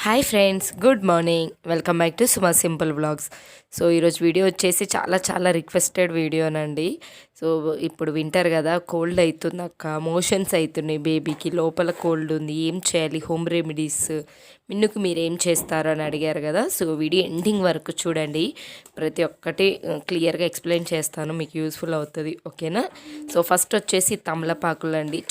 Hi friends, good morning. Welcome back to Suma simple vlogs. So ఈరోజు video వచ్చేసి చాలా రిక్వెస్టెడ్ వీడియోనండి. సో ఇప్పుడు వింటర్ కదా, కోల్డ్ అవుతుంది అక్క, మోషన్స్ అవుతున్నాయి బేబీకి, లోపల కోల్డ్ ఉంది, ఏం చేయాలి, హోమ్ రెమెడీస్ మిన్నుకు మీరు ఏం చేస్తారు అని అడిగారు కదా. సో వీడియో ఎండింగ్ వరకు చూడండి, ప్రతి ఒక్కటి క్లియర్గా ఎక్స్ప్లెయిన్ చేస్తాను, మీకు యూస్ఫుల్ అవుతుంది, ఓకేనా. సో ఫస్ట్ వచ్చేసి తమలపాకులు అండి.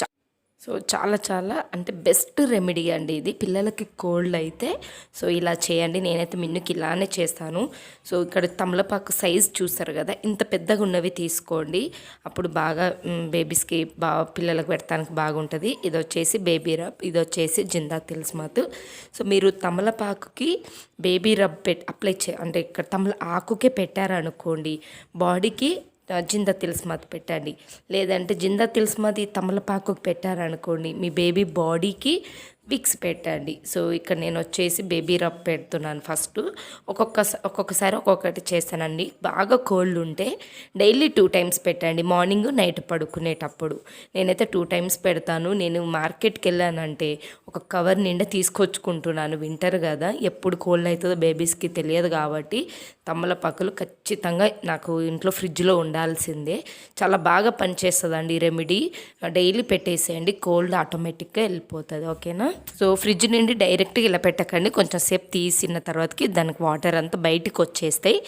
సో చాలా అంటే బెస్ట్ రెమెడీ అండి ఇది పిల్లలకి కోల్డ్ అయితే. సో ఇలా చేయండి, నేనైతే మిన్నుకి ఇలానే చేస్తాను. సో ఇక్కడ తమలపాకు సైజ్ చూస్తారు కదా, ఇంత పెద్దగా ఉన్నవి తీసుకోండి, అప్పుడు బాగా బేబీస్కి బాగా పిల్లలకు పెడతానికి బాగుంటుంది. ఇది వచ్చేసి బేబీ రబ్, ఇది వచ్చేసి జిందా తిల్స్మాత్. సో మీరు తమలపాకుకి బేబీ రబ్ అప్లై అంటే ఇక్కడ ఆకుకే పెట్టారనుకోండి, బాడీకి జిందా తిల్స్మాత్ పెట్టండి. లేదంటే జిందా తిల్స్మాత్ తమలపాకుకి పెట్టారనుకోండి, మీ బేబీ బాడీకి విక్స్ పెట్టండి. సో ఇక్కడ నేను వచ్చేసి బేబీ రబ్ పెడుతున్నాను ఫస్ట్. ఒక్కొక్కసారి ఒక్కొక్కటి చేస్తానండి. బాగా కోల్డ్ ఉంటే డైలీ 2 టైమ్స్ పెట్టండి, మార్నింగ్ నైట్ పడుకునేటప్పుడు. నేనైతే 2 టైమ్స్ పెడతాను. నేను మార్కెట్కి వెళ్ళానంటే ఒక కవర్ నిండా తీసుకొచ్చుకుంటున్నాను, వింటర్ కదా, ఎప్పుడు కోల్డ్ అవుతుందో బేబీస్కి తెలియదు కాబట్టి తమలపాకులు ఖచ్చితంగా నాకు ఇంట్లో ఫ్రిడ్జ్లో ఉండాల్సిందే. చాలా బాగా పనిచేస్తుందండి ఈ రెమెడీ. డైలీ పెట్టేసేయండి, కోల్డ్ ఆటోమేటిక్గా వెళ్ళిపోతుంది, ఓకేనా. సో ఫ్రిడ్జ్ నుండి డైరెక్ట్గా ఇలా పెట్టకండి, కొంచెం సేపు తీసిన తర్వాతకి దానికి వాటర్ అంతా బయటికి వచ్చేస్తాయి.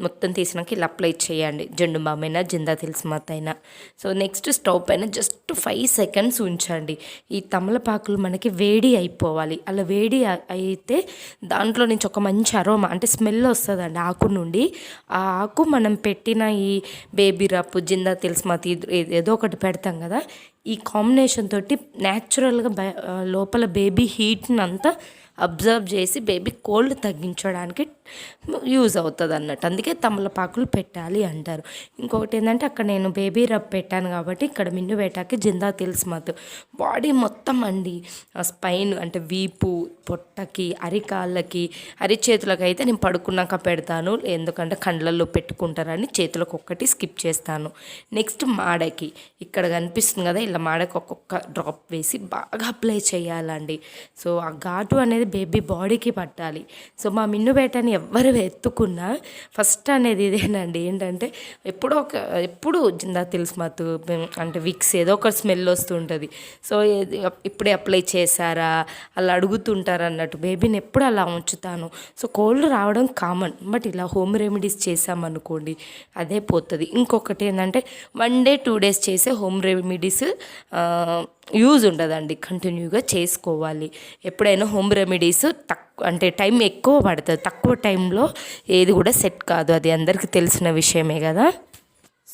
మొత్తం తీసినాక ఇలా అప్లై చేయండి, జెండు బామ్ అయినా జిందా తిల్స్మాత్ అయినా. సో నెక్స్ట్ స్టవ్ పైన జస్ట్ 5 సెకండ్స్ ఉంచండి. ఈ తమలపాకులు మనకి వేడి అయిపోవాలి. అలా వేడి అయితే దాంట్లో నుంచి ఒక మంచి అరోమా అంటే స్మెల్ వస్తుందండి ఆకు నుండి. ఆ ఆకు మనం పెట్టిన ఈ బేబీ రప్పు, జిందా తిల్స్మాత్ ఏదో ఒకటి పెడతాం కదా, ఈ కాంబినేషన్ తోటి న్యాచురల్గా లోపల బేబీ హీట్ని అంతా అబ్జర్వ్ చేసి బేబీ కోల్డ్ తగ్గించడానికి యూజ్ అవుతుంది అన్నట్టు. అందుకే తమలపాకులు పెట్టాలి అంటారు. ఇంకొకటి ఏంటంటే, అక్కడ నేను బేబీ రబ్ పెట్టాను కాబట్టి ఇక్కడ మిన్ను వేటాకి జిందా తిల్స్మాత్ బాడీ మొత్తం అండి, స్పైన్ అంటే వీపు, పొట్టకి, అరికాళ్ళకి, అరిచేతులకు అయితే నేను పడుకున్నాక పెడతాను, ఎందుకంటే కండ్లల్లో పెట్టుకుంటారని చేతులకు ఒక్కటి స్కిప్ చేస్తాను. నెక్స్ట్ మాడకి, ఇక్కడ కనిపిస్తుంది కదా, ఇలా మాడకి ఒక్కొక్క డ్రాప్ వేసి బాగా అప్లై చేయాలండి. సో ఆ ఘాటు అనేది బేబీ బాడీకి పట్టాలి. సో మా మిన్ను వేటని ఎవ్వరు ఎత్తుకున్నా ఫస్ట్ అనేది ఇదేనండి, ఏంటంటే ఎప్పుడు జిందా తిల్స్మాత్ అంటే విక్స్ ఏదో ఒక స్మెల్ వస్తుంటుంది. సో ఇప్పుడే అప్లై చేశారా అలా అడుగుతుంటారు అన్నట్టు, బేబీని ఎప్పుడు అలా ఉంచుతాను. సో కోల్డ్ రావడం కామన్, బట్ ఇలా హోమ్ రెమెడీస్ చేసామనుకోండి అదే పోతుంది. ఇంకొకటి ఏంటంటే 1 డే 2 డేస్ చేసే హోమ్ రెమెడీస్ యూజ్ ఉండదండి, కంటిన్యూగా చేసుకోవాలి. ఎప్పుడైనా హోమ్ రెమెడీస్ అంటే టైం ఎక్కువ పడుతుంది, తక్కువ టైంలో ఏది కూడా సెట్ కాదు, అది అందరికీ తెలిసిన విషయమే కదా.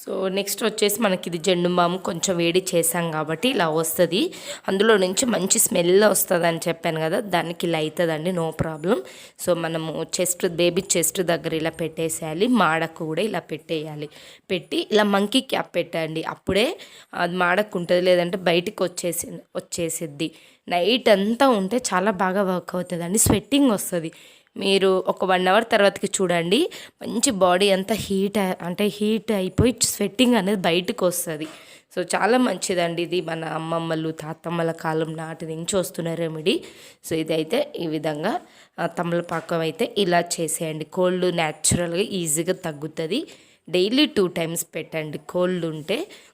సో నెక్స్ట్ వచ్చేసి మనకి ఇది జెండు బాము కొంచెం వేడి చేసాం కాబట్టి ఇలా వస్తుంది, అందులో నుంచి మంచి స్మెల్ వస్తుంది అని చెప్పాను కదా, దానికి ఇలా అవుతుందండి, నో ప్రాబ్లం. సో మనము బేబీ చెస్ట్ దగ్గర ఇలా పెట్టేసేయాలి, మాడకు కూడా ఇలా పెట్టేయాలి. పెట్టి ఇలా మంకీ క్యాప్ పెట్టండి, అప్పుడే అది మాడకు ఉంటుంది, లేదంటే బయటికి వచ్చేసిద్ది. నైట్ అంతా ఉంటే చాలా బాగా వర్క్ అవుతుందండి, స్వెట్టింగ్ వస్తుంది. మీరు ఒక 1 అవర్ తర్వాతకి చూడండి, మంచి బాడీ అంతా హీట్ అయిపోయి స్వెట్టింగ్ అనేది బయటకు వస్తుంది. సో చాలా మంచిదండి ఇది, మన అమ్మమ్మలు తాతమ్మల కాలం నాటి నుంచి వస్తున్న రెమెడీ. సో ఇదైతే ఈ విధంగా తమలపాకం అయితే ఇలా చేసేయండి, కోల్డ్ న్యాచురల్గా ఈజీగా తగ్గుతుంది. డైలీ 2 టైమ్స్ పెట్టండి,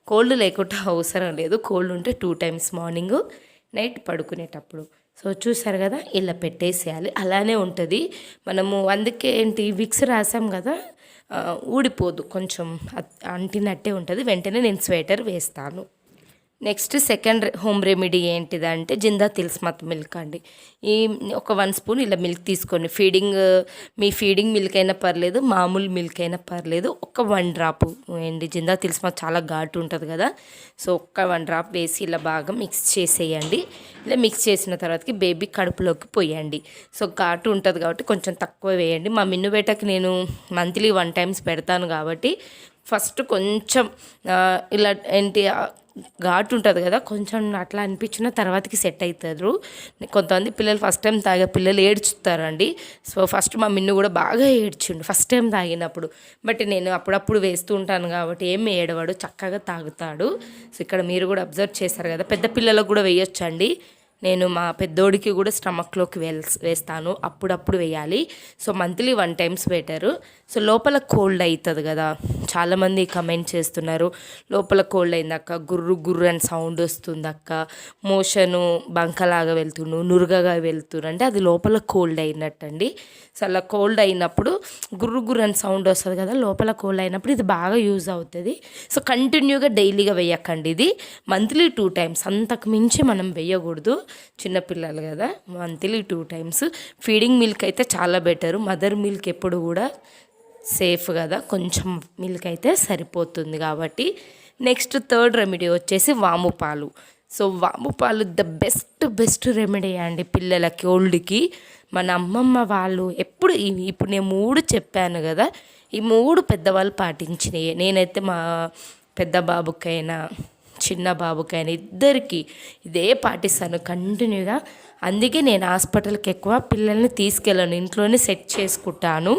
కోల్డ్ లేకుండా అవసరం లేదు, కోల్డ్ ఉంటే 2 టైమ్స్, మార్నింగ్ నైట్ పడుకునేటప్పుడు. సో చూసారు కదా, ఇలా పెట్టేసేయాలి, అలానే ఉంటుంది. మనము అందుకే విక్స్ రాసాం కదా, ఊడిపోదు, కొంచెం అంటినట్టే ఉంటుంది. వెంటనే నేను స్వెటర్ వేస్తాను. నెక్స్ట్ సెకండ్ హోమ్ రెమెడీ ఏంటిదంటే జిందా తిల్స్మాత్ మిల్క్ అండి. ఈ ఒక 1 స్పూన్ ఇలా మిల్క్ తీసుకోండి, మీ ఫీడింగ్ మిల్క్ అయినా పర్లేదు, మామూలు మిల్క్ అయినా పర్లేదు. ఒక 1 డ్రాప్ వేయండి, జిందా తిల్స్మాత్ చాలా ఘాటు ఉంటుంది కదా. సో ఒక 1 డ్రాప్ వేసి ఇలా బాగా మిక్స్ చేసేయండి. ఇలా మిక్స్ చేసిన తర్వాతకి బేబీ కడుపులోకి పోయండి. సో ఘాటు ఉంటుంది కాబట్టి కొంచెం తక్కువ వేయండి. మా మిన్ను వేటకి నేను మంత్లీ 1 టైమ్స్ పెడతాను కాబట్టి ఫస్ట్ కొంచెం ఇలా ఘాటు ఉంటుంది కదా, కొంచెం అట్లా అనిపించిన తర్వాతకి సెట్ అవుతారు. కొంతమంది పిల్లలు ఫస్ట్ టైం తాగే పిల్లలు ఏడ్చుతారండి. సో ఫస్ట్ మా మిన్ను కూడా బాగా ఏడ్చిండు ఫస్ట్ టైం తాగినప్పుడు, బట్ నేను అప్పుడప్పుడు వేస్తూ ఉంటాను కాబట్టి ఏం ఏడవాడు, చక్కగా తాగుతాడు. సో ఇక్కడ మీరు కూడా అబ్జర్వ్ చేస్తారు కదా, పెద్ద పిల్లలకు కూడా వేయొచ్చండి. నేను మా పెద్దోడికి కూడా స్టమక్లోకి వేస్తాను, అప్పుడప్పుడు వేయాలి. So monthly 1 times better. So లోపల కోల్డ్ అవుతుంది కదా, చాలామంది కమెంట్ చేస్తున్నారు లోపల కోల్డ్ అయిందక్క, గుర్రు గుర్రు అని సౌండ్ వస్తుంది అక్క, మోషను బంకలాగా వెళ్తుండు, నురుగగా వెళ్తున్నారు అంటే అది లోపల కోల్డ్ అయినట్టండి. సో అలా కోల్డ్ అయినప్పుడు గుర్రు గుర్రు అని సౌండ్ వస్తుంది కదా, లోపల కోల్డ్ అయినప్పుడు ఇది బాగా యూజ్ అవుతుంది. సో కంటిన్యూగా డైలీగా వేయకండి, ఇది మంత్లీ 2 టైమ్స్, అంతకు మించి మనం వేయకూడదు, చిన్నపిల్లలు కదా. Monthly 2 times. ఫీడింగ్ మిల్క్ అయితే చాలా బెటరు, మదర్ మిల్క్ ఎప్పుడు కూడా సేఫ్ కదా, కొంచెం మిల్క్ అయితే సరిపోతుంది కాబట్టి. నెక్స్ట్ థర్డ్ రెమెడీ వచ్చేసి వాము పాలు. సో వాము పాలు బెస్ట్ రెమెడీ అండి పిల్లలకి, ఓల్డ్కి. మన అమ్మమ్మ వాళ్ళు ఎప్పుడు ఇప్పుడు నేను 3 చెప్పాను కదా, ఈ 3 పెద్దవాళ్ళు పాటించినాయి. నేనైతే మా పెద్ద బాబుకైనా చిన్న బాబుకైనా ఇద్దరికి ఇదే పాటిస్తాను కంటిన్యూగా. అందుకే నేను హాస్పిటల్కి ఎక్కువ పిల్లల్ని తీసుకెళ్ళను, ఇంట్లోనే సెట్ చేసుకుంటాను.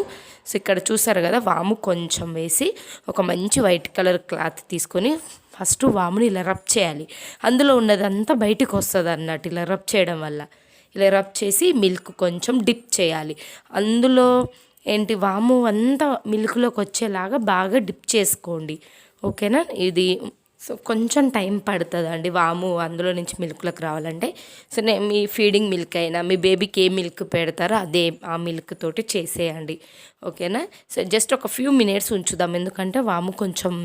సో ఇక్కడ చూసారు కదా, వాము కొంచెం వేసి ఒక మంచి వైట్ కలర్ క్లాత్ తీసుకొని ఫస్ట్ వాముని ఇలా రబ్ చేయాలి, అందులో ఉన్నదంతా బయటకు వస్తుంది అన్నట్టు. ఇలా రబ్ చేయడం వల్ల, ఇలా రబ్ చేసి మిల్క్ కొంచెం డిప్ చేయాలి అందులో. వాము అంతా మిల్క్లోకి వచ్చేలాగా బాగా డిప్ చేసుకోండి, ఓకేనా. ఇది సో కొంచెం టైం పడుతుందండి వాము అందులో నుంచి మిల్క్లోకి రావాలంటే. సో మీ ఫీడింగ్ మిల్క్ అయినా మీ బేబీకి ఏ మిల్క్ పెడతారో అదే ఆ మిల్క్ తోటి చేసేయండి, ఓకేనా. సో జస్ట్ ఒక ఫ్యూ మినిట్స్ ఉంచుదాం, ఎందుకంటే వాము కొంచెం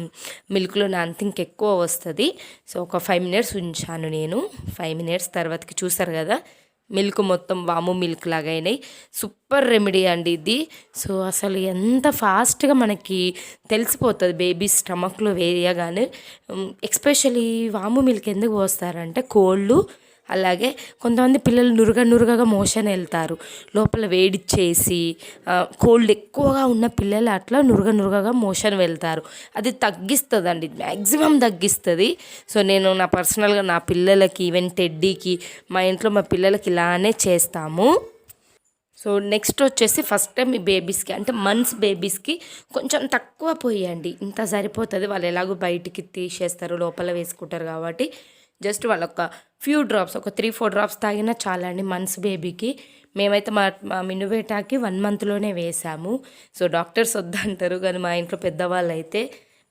మిల్క్లో అంత ఇంకెక్కువ వస్తుంది. సో ఒక 5 మినిట్స్ ఉంచాను నేను. 5 మినిట్స్ తర్వాతకి చూసారు కదా, మిల్క్ మొత్తం వాము మిల్క్ లాగా అయినాయి. సూపర్ రెమెడీ అండి ఇది. సో అసలు ఎంత ఫాస్ట్గా మనకి తెలిసిపోతుంది బేబీ స్టమక్లో వేయగానే. ఎస్పెషల్లీ వాము మిల్క్ ఎందుకు పోస్తారంటే కోళ్ళు, అలాగే కొంతమంది పిల్లలు నురుగగా మోషన్ వెళ్తారు, లోపల వేడిచ్చేసి కోల్డ్ ఎక్కువగా ఉన్న పిల్లలు అట్లా నురుగగా మోషన్ వెళ్తారు. అది తగ్గిస్తుందండి, మ్యాక్సిమం తగ్గిస్తుంది. సో నేను నా పర్సనల్గా నా పిల్లలకి, ఈవెన్ టెడ్డీకి, మా ఇంట్లో మా పిల్లలకి ఇలానే చేస్తాము. సో నెక్స్ట్ వచ్చేసి ఫస్ట్ టైం మీ బేబీస్కి అంటే మంత్స్ బేబీస్కి కొంచెం తక్కువ పోయండి, ఇంత సరిపోతుంది. వాళ్ళు ఎలాగో బయటికి తీసేస్తారు, లోపల వేసుకుంటారు కాబట్టి జస్ట్ వాళ్ళు ఒక ఫ్యూ డ్రాప్స్, ఒక 3-4 డ్రాప్స్ తాగినా చాలండి మంత్స్ బేబీకి. మేమైతే మా మినువేటాకి 1 మంత్లోనే వేసాము. సో డాక్టర్స్ వద్దంటారు, కానీ మా ఇంట్లో పెద్దవాళ్ళు అయితే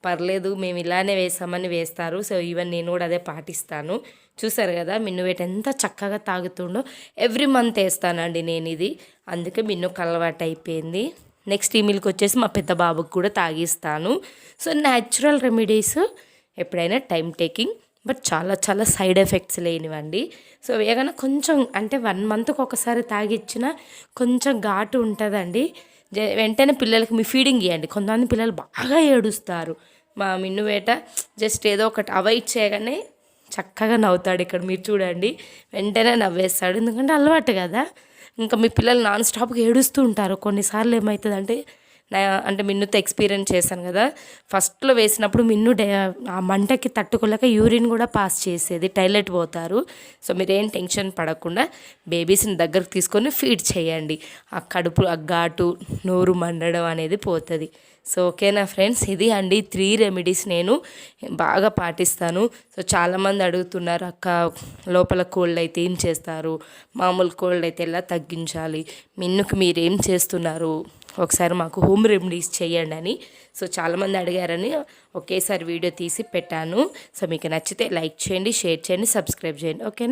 పర్లేదు మేము ఇలానే వేసామని వేస్తారు. సో ఈవెన్ నేను కూడా అదే పాటిస్తాను. చూసారు కదా మిన్నువేట ఎంత చక్కగా తాగుతుండో. ఎవ్రీ మంత్ వేస్తానండి నేను ఇది, అందుకే మిన్నుకు అలవాటు అయిపోయింది. నెక్స్ట్ ఈ మిల్క్ వచ్చేసి మా పెద్ద బాబుకి కూడా తాగిస్తాను. సో న్యాచురల్ రెమెడీస్ ఎప్పుడైనా టైం టేకింగ్, బట్ చాలా సైడ్ ఎఫెక్ట్స్ లేనివండి. సో వేగన కొంచెం అంటే 1 మంత్కి ఒకసారి తాగిచ్చినా కొంచెం ఘాటు ఉంటుందండి. వెంటనే పిల్లలకి మీ ఫీడింగ్ ఇవ్వండి. కొంతమంది పిల్లలు బాగా ఏడుస్తారు. మా మిన్నువేట జస్ట్ ఏదో ఒకటి అవాయిడ్ చేయగానే చక్కగా నవ్వుతాడు. ఇక్కడ మీరు చూడండి, వెంటనే నవ్వేస్తాడు, ఎందుకంటే అలవాటు కదా. ఇంకా మీ పిల్లలు నాన్ స్టాప్గా ఏడుస్తూ ఉంటారు. కొన్నిసార్లు ఏమవుతుందంటే అంటే మిన్నుతో ఎక్స్పీరియన్స్ చేశాను కదా, ఫస్ట్లో వేసినప్పుడు మిన్ను ఆ మంటకి తట్టుకోలేక యూరిన్ కూడా పాస్ చేసేది, టాయిలెట్ పోతారు. సో మీరేం టెన్షన్ పడకుండా బేబీస్ని దగ్గరకు తీసుకొని ఫీడ్ చేయండి, ఆ కడుపు ఆ ఘాటు నోరు మండడం అనేది పోతుంది. సో ఓకేనా ఫ్రెండ్స్, ఇది అండి 3 రెమెడీస్ నేను బాగా పాటిస్తాను. సో చాలామంది అడుగుతున్నారు, అక్క లోపల కోల్డ్ అయితే ఏం చేస్తారు, మామూలు కోల్డ్ అయితే ఎలా తగ్గించాలి, మిన్నుకు మీరేం చేస్తున్నారు, ఒకసారి మాకు హోమ్ రెమెడీస్ చేయండి అని. సో చాలామంది అడిగారని ఒకేసారి వీడియో తీసి పెట్టాను. సో మీకు నచ్చితే లైక్ చేయండి, షేర్ చేయండి, సబ్స్క్రైబ్ చేయండి, ఓకేనా.